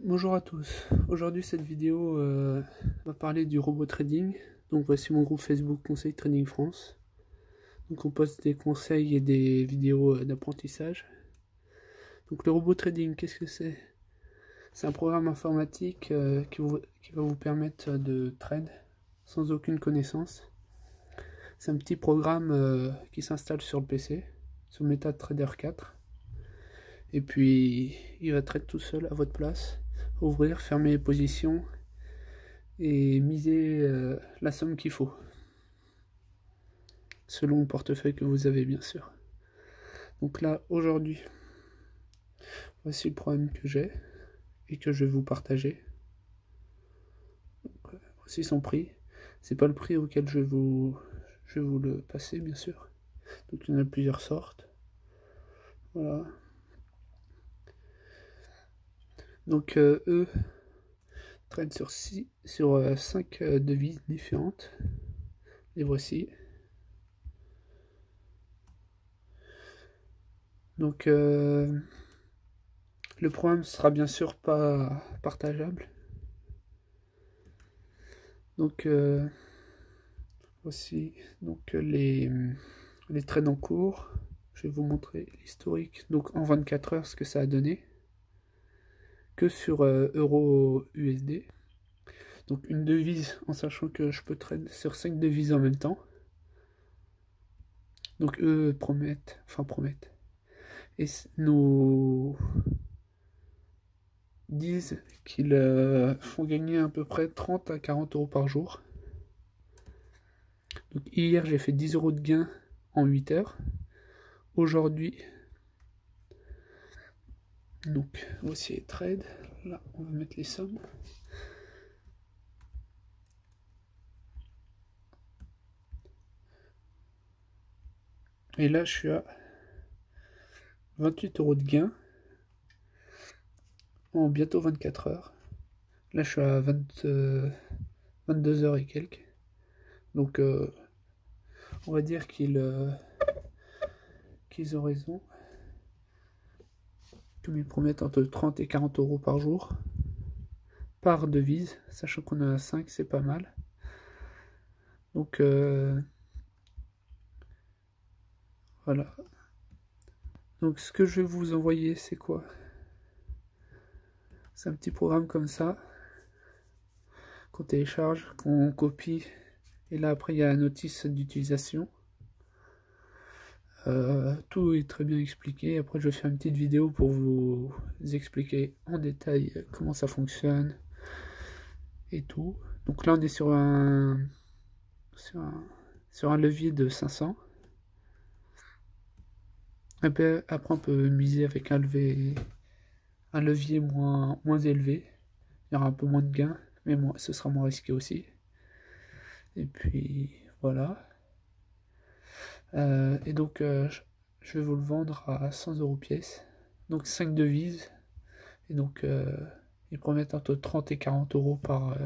Bonjour à tous, aujourd'hui cette vidéo va parler du robot trading. Donc voici mon groupe Facebook Conseil Trading France. Donc on poste des conseils et des vidéos d'apprentissage. Donc le robot trading, qu'est-ce que c'est? C'est un programme informatique qui va vous permettre de trade sans aucune connaissance. C'est un petit programme qui s'installe sur le PC, sur MetaTrader 4. Et puis il va trade tout seul à votre place. Ouvrir, fermer les positions et miser la somme qu'il faut, selon le portefeuille que vous avez bien sûr. Donc là, aujourd'hui, voici le problème que j'ai et que je vais vous partager. Donc, voici son prix. C'est pas le prix auquel je vais vous le passer, bien sûr. Donc il y en a plusieurs sortes. Voilà. Donc eux traitent sur 5 devises différentes. Les voici. Donc le programme sera bien sûr pas partageable. Donc voici donc les trades en cours. Je vais vous montrer l'historique. Donc en 24 heures ce que ça a donné. Que sur euro USD. Donc une devise en sachant que je peux trade sur 5 devises en même temps. Donc eux promettent. Et nous disent qu'ils font gagner à peu près 30 à 40 euros par jour. Donc hier j'ai fait 10 euros de gain en 8 heures. Aujourd'hui, donc voici les trades. Là on va mettre les sommes. Et là je suis à 28 euros de gain en bientôt 24 heures. Là je suis à 22 heures et quelques. Donc on va dire qu'ils ont raison. Comme ils promettent entre 30 et 40 euros par jour. Par devise. Sachant qu'on a 5, c'est pas mal. Donc voilà. Donc ce que je vais vous envoyer, c'est quoi? C'est un petit programme comme ça. Qu'on télécharge, qu'on copie. Et là après il y a la notice d'utilisation. Tout est très bien expliqué. Après je vais faire une petite vidéo pour vous expliquer en détail comment ça fonctionne et tout. Donc là on est sur un levier de 500. Après on peut miser avec un levier moins élevé. Il y aura un peu moins de gains, mais ce sera moins risqué aussi. Et puis voilà. Et donc je vais vous le vendre à 100 euros pièce. Donc 5 devises. Et donc ils promettent entre 30 et 40 euros par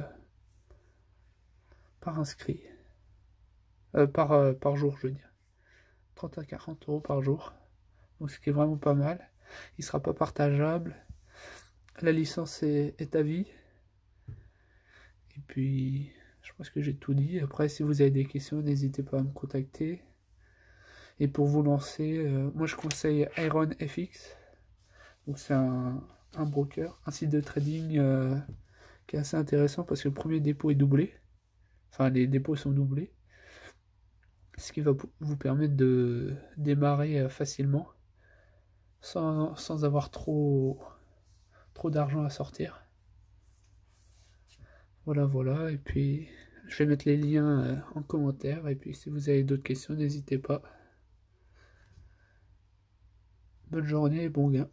inscrit. Par jour, je veux dire. 30 à 40 euros par jour. Donc ce qui est vraiment pas mal. Il sera pas partageable. La licence est à vie. Et puis je pense que j'ai tout dit. Après si vous avez des questions, n'hésitez pas à me contacter. Et pour vous lancer, moi je conseille Iron FX. Donc c'est un broker, un site de trading qui est assez intéressant parce que le premier dépôt est doublé. Enfin les dépôts sont doublés. Ce qui va vous permettre de démarrer facilement sans avoir trop d'argent à sortir. Voilà. Et puis je vais mettre les liens en commentaire. Et puis si vous avez d'autres questions, n'hésitez pas. Bonne journée et bon gain.